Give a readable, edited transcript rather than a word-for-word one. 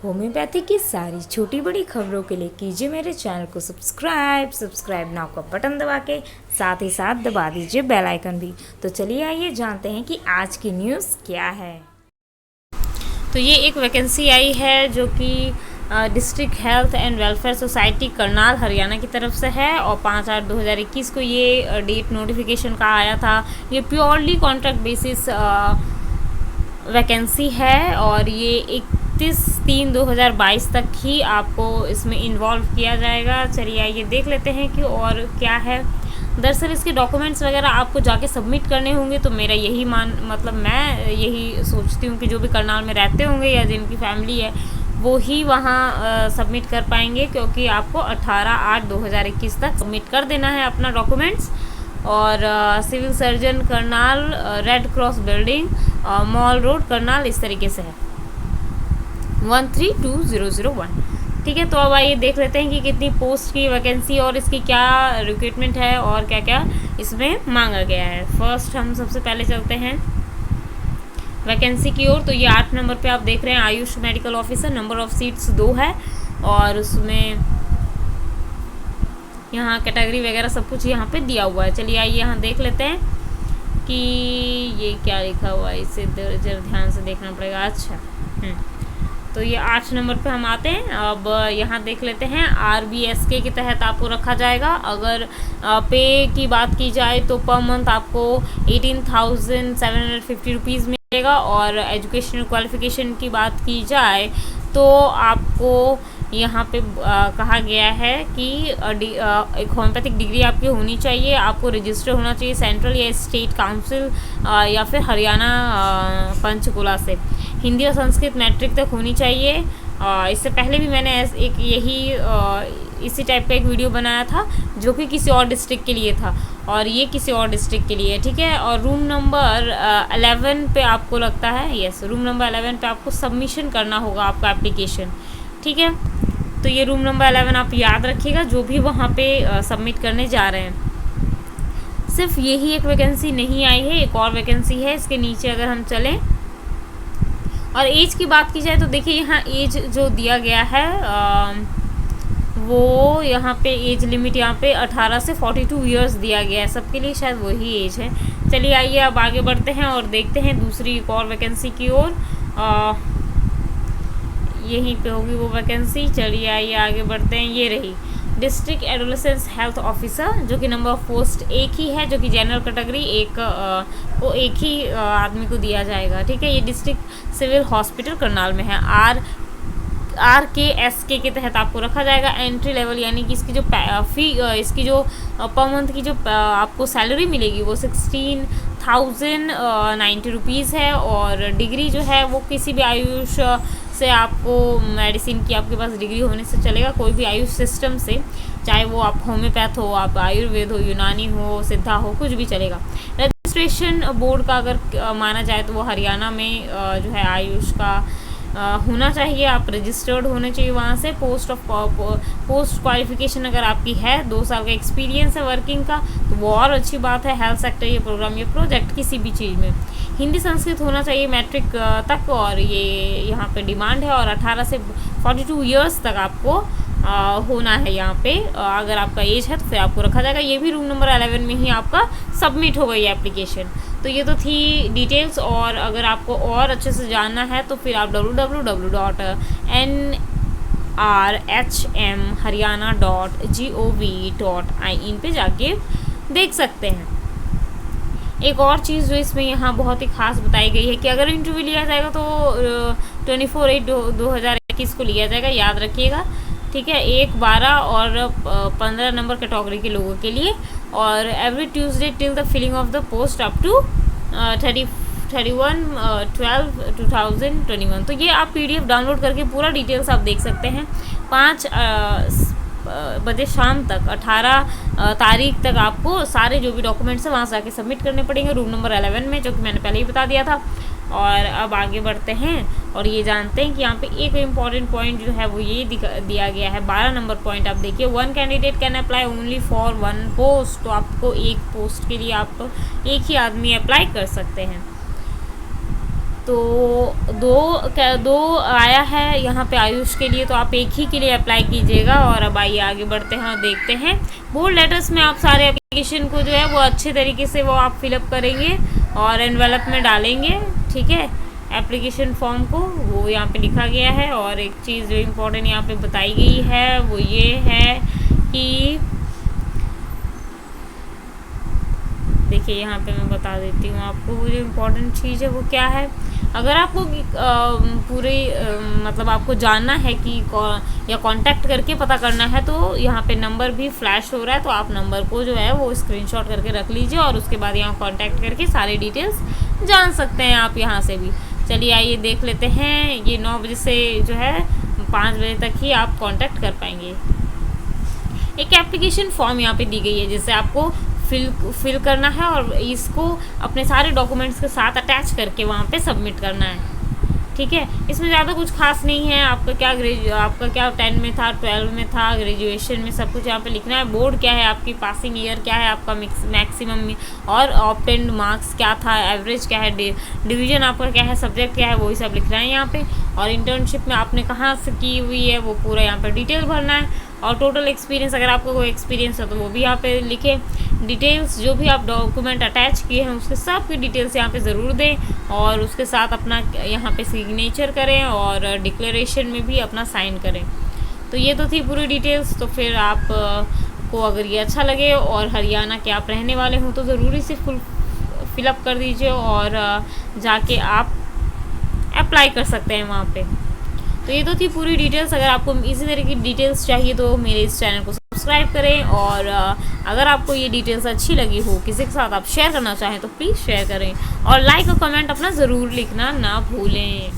Homeopathy की सारी छोटी बड़ी खबरों के लिए कीजिए मेरे चैनल को सब्सक्राइब नाउ का बटन दबा के साथ ही साथ दबा दीजिए बेल आइकन भी। तो चलिए आइए जानते हैं कि आज की न्यूज़ क्या है। तो ये एक वैकेंसी आई है जो कि district health and welfare society Karnal Haryana की तरफ से है और 5/8/2021 को ये डेट नोटिफिकेशन का आया था। ये प्योरली कॉन्ट्रैक्ट बेसिस वैकेंसी है और ये 31/3/2022 तक ही आपको इसमें इन्वॉल्व किया जाएगा। चलिए आइए देख लेते हैं कि और क्या है। दरअसल इसके डॉक्यूमेंट्स वगैरह आपको जाके सबमिट करने होंगे। तो मेरा यही मैं यही सोचती हूँ कि जो भी करनाल में रहते होंगे या जिनकी फैमिली है वो ही वहाँ सबमिट कर पाएंगे, क्योंकि आपको 18/8/2021 तक सबमिट कर देना है अपना डॉक्यूमेंट्स। और civil surgeon Karnal, red cross building, mall road Karnal, इस तरीके से है 132001। ठीक है, तो अब आइए देख लेते हैं कि कितनी पोस्ट की वैकेंसी और इसकी क्या रिक्रूटमेंट है और क्या क्या इसमें मांगा गया है। फर्स्ट हम सबसे पहले चलते हैं वैकेंसी की ओर। तो ये 8 नंबर पे आप देख रहे हैं Ayush medical officer. Number of seats 2 है और उसमें यहाँ कैटेगरी वगैरह सब कुछ यहाँ पे दिया हुआ है। चलिए आइए यहाँ देख लेते हैं कि ये क्या लिखा हुआ है, इसे जरा ध्यान से देखना पड़ेगा। अच्छा, तो ये 8 नंबर पे हम आते हैं। अब यहाँ देख लेते हैं RBSK के तहत आपको रखा जाएगा। अगर पे की बात की जाए तो पर मंथ आपको 18,750 रुपीज़ मिलेगा। और एजुकेशनल क्वालिफिकेशन की बात की जाए तो आपको यहाँ पे कहा गया है कि एक होम्योपैथिक डिग्री आपकी होनी चाहिए। आपको रजिस्टर होना चाहिए सेंट्रल या स्टेट काउंसिल या फिर हरियाणा पंचकुला से। हिंदी और संस्कृत मैट्रिक तक होनी चाहिए। इससे पहले भी मैंने इसी टाइप का एक वीडियो बनाया था जो कि किसी और डिस्ट्रिक्ट के लिए था और ये किसी और डिस्ट्रिक्ट के लिए। ठीक है, और रूम नंबर 11 पे आपको लगता है, यस, रूम नंबर 11 पे आपको सबमिशन करना होगा आपका एप्लीकेशन। ठीक है, तो ये रूम नंबर 11 आप याद रखिएगा जो भी वहाँ पे सबमिट करने जा रहे हैं। सिर्फ यही एक वैकेंसी नहीं आई है, एक और वैकेंसी है इसके नीचे। अगर हम चलें और एज की बात की जाए तो देखिए यहाँ एज जो दिया गया है वो यहाँ पे एज लिमिट यहाँ पे 18 से 42 इयर्स दिया गया है। सबके लिए शायद वही एज है। चलिए आइए अब आगे बढ़ते हैं और देखते हैं दूसरी एक और वैकेंसी की ओर। यहीं पे होगी वो वैकेंसी। चलिए आइए आगे बढ़ते हैं। ये रही डिस्ट्रिक्ट एडोलेसेंस हेल्थ ऑफिसर, जो कि नंबर ऑफ पोस्ट एक ही है, जो कि जनरल कैटेगरी एक ही आदमी को दिया जाएगा। ठीक है, ये डिस्ट्रिक्ट सिविल हॉस्पिटल करनाल में है। RKSK के तहत आपको रखा जाएगा। एंट्री लेवल यानी कि इसकी जो पर मंथ की जो आपको सैलरी मिलेगी वो 16,090 रुपीज़ है। और डिग्री जो है वो किसी भी आयुष से आपको मेडिसिन की आपके पास डिग्री होने से चलेगा, कोई भी आयुष सिस्टम से, चाहे वो आप होम्योपैथ हो, आप आयुर्वेद हो, यूनानी हो, सिद्धा हो, कुछ भी चलेगा। रजिस्ट्रेशन बोर्ड का अगर माना जाए तो वो हरियाणा में जो है आयुष का होना चाहिए। आप रजिस्टर्ड होने चाहिए वहाँ से। पोस्ट क्वालिफिकेशन अगर आपकी है, 2 साल का एक्सपीरियंस है वर्किंग का, तो वो और अच्छी बात है। हेल्थ सेक्टर, ये प्रोग्राम, ये प्रोजेक्ट, किसी भी चीज़ में हिंदी संस्कृत होना चाहिए मैट्रिक तक, और ये यहाँ पे डिमांड है। और 18 से 42 इयर्स तक आपको होना है यहाँ पे। अगर आपका एज है तो फिर आपको रखा जाएगा। ये भी रूम नंबर 11 में ही आपका सबमिट हो गई है एप्लीकेशन। तो ये तो थी डिटेल्स। और अगर आपको और अच्छे से जानना है तो फिर आप www.nrhmharyana.gov.in पे जाके देख सकते हैं। एक और चीज़ जो इसमें यहाँ बहुत ही खास बताई गई है कि अगर इंटरव्यू लिया जाएगा तो 24/8/2021 को लिया जाएगा, याद रखिएगा। ठीक है, 1, 12 और 15 नंबर कैटेगरी के लोगों के लिए। और every Tuesday till the filling of the post up to 31/12/2021। तो ये आप PDF डाउनलोड करके पूरा डिटेल्स आप देख सकते हैं। 5 बजे शाम तक, 18 तारीख तक आपको सारे जो भी डॉक्यूमेंट्स हैं वहाँ से आके सबमिट करने पड़ेंगे रूम नंबर 11 में, जो कि मैंने पहले ही बता दिया था। और अब आगे बढ़ते हैं और ये जानते हैं कि यहाँ पे एक इम्पॉर्टेंट पॉइंट जो है वो ये दिया गया है। 12 नंबर पॉइंट आप देखिए, 1 candidate can apply only for 1 post. तो आपको एक पोस्ट के लिए आप एक ही आदमी अप्लाई कर सकते हैं। तो दो आया है यहाँ पे आयुष के लिए, तो आप एक ही के लिए अप्लाई कीजिएगा। और अब आइए आगे बढ़ते हैं और देखते हैं। बोल्ड लेटर्स में आप सारे एप्लीकेशन को जो है वो अच्छे तरीके से वो आप फिलअप करेंगे और एनवेलप में डालेंगे, ठीक है। एप्लीकेशन फॉर्म को वो यहाँ पे लिखा गया है। और एक चीज़ जो इम्पोर्टेंट यहाँ पे बताई गई है वो ये है कि देखिए यहाँ पे मैं बता देती हूँ आपको, वो जो इम्पोर्टेंट चीज़ है वो क्या है। अगर आपको पूरे मतलब आपको जानना है कि या कांटेक्ट करके पता करना है, तो यहाँ पे नंबर भी फ्लैश हो रहा है, तो आप नंबर को जो है वो स्क्रीनशॉट करके रख लीजिए और उसके बाद यहाँ कांटेक्ट करके सारी डिटेल्स जान सकते हैं आप यहाँ से भी। चलिए आइए देख लेते हैं। ये 9 बजे से जो है 5 बजे तक ही आप कांटेक्ट कर पाएंगे। एक एप्लीकेशन फॉर्म यहाँ पे दी गई है जिसे आपको फिल करना है और इसको अपने सारे डॉक्यूमेंट्स के साथ अटैच करके वहाँ पे सबमिट करना है, ठीक है। इसमें ज़्यादा कुछ खास नहीं है। आपका क्या 10 में था, 12 में था, ग्रेजुएशन में, सब कुछ यहाँ पे लिखना है। बोर्ड क्या है, आपकी पासिंग ईयर क्या है, आपका मैक्सिमम और ऑब्टेन्ड मार्क्स क्या था, एवरेज क्या है, डिवीजन आपका क्या है, सब्जेक्ट क्या है, वही सब लिखना है यहाँ पे। और इंटर्नशिप में आपने कहाँ से की हुई है वो पूरा यहाँ पर डिटेल भरना है। और टोटल एक्सपीरियंस, अगर आपको कोई एक्सपीरियंस है तो वो भी यहाँ पे लिखे। डिटेल्स जो भी आप डॉक्यूमेंट अटैच किए हैं उसके सब की डिटेल्स यहाँ पे ज़रूर दें और उसके साथ अपना यहाँ पे सिग्नेचर करें और डिक्लेरेशन में भी अपना साइन करें। तो ये तो थी पूरी डिटेल्स। तो फिर आप को अगर ये अच्छा लगे और हरियाणा के आप रहने वाले हों तो ज़रूरी से फिलअप कर दीजिए और जाके आप अप्लाई कर सकते हैं वहाँ पे। तो ये तो थी पूरी डिटेल्स। अगर आपको इसी तरह की डिटेल्स चाहिए तो मेरे इस चैनल को सब्सक्राइब करें और अगर आपको ये डिटेल्स अच्छी लगी हो, किसी के साथ आप शेयर करना चाहें तो प्लीज़ शेयर करें और लाइक और कमेंट अपना ज़रूर लिखना ना भूलें।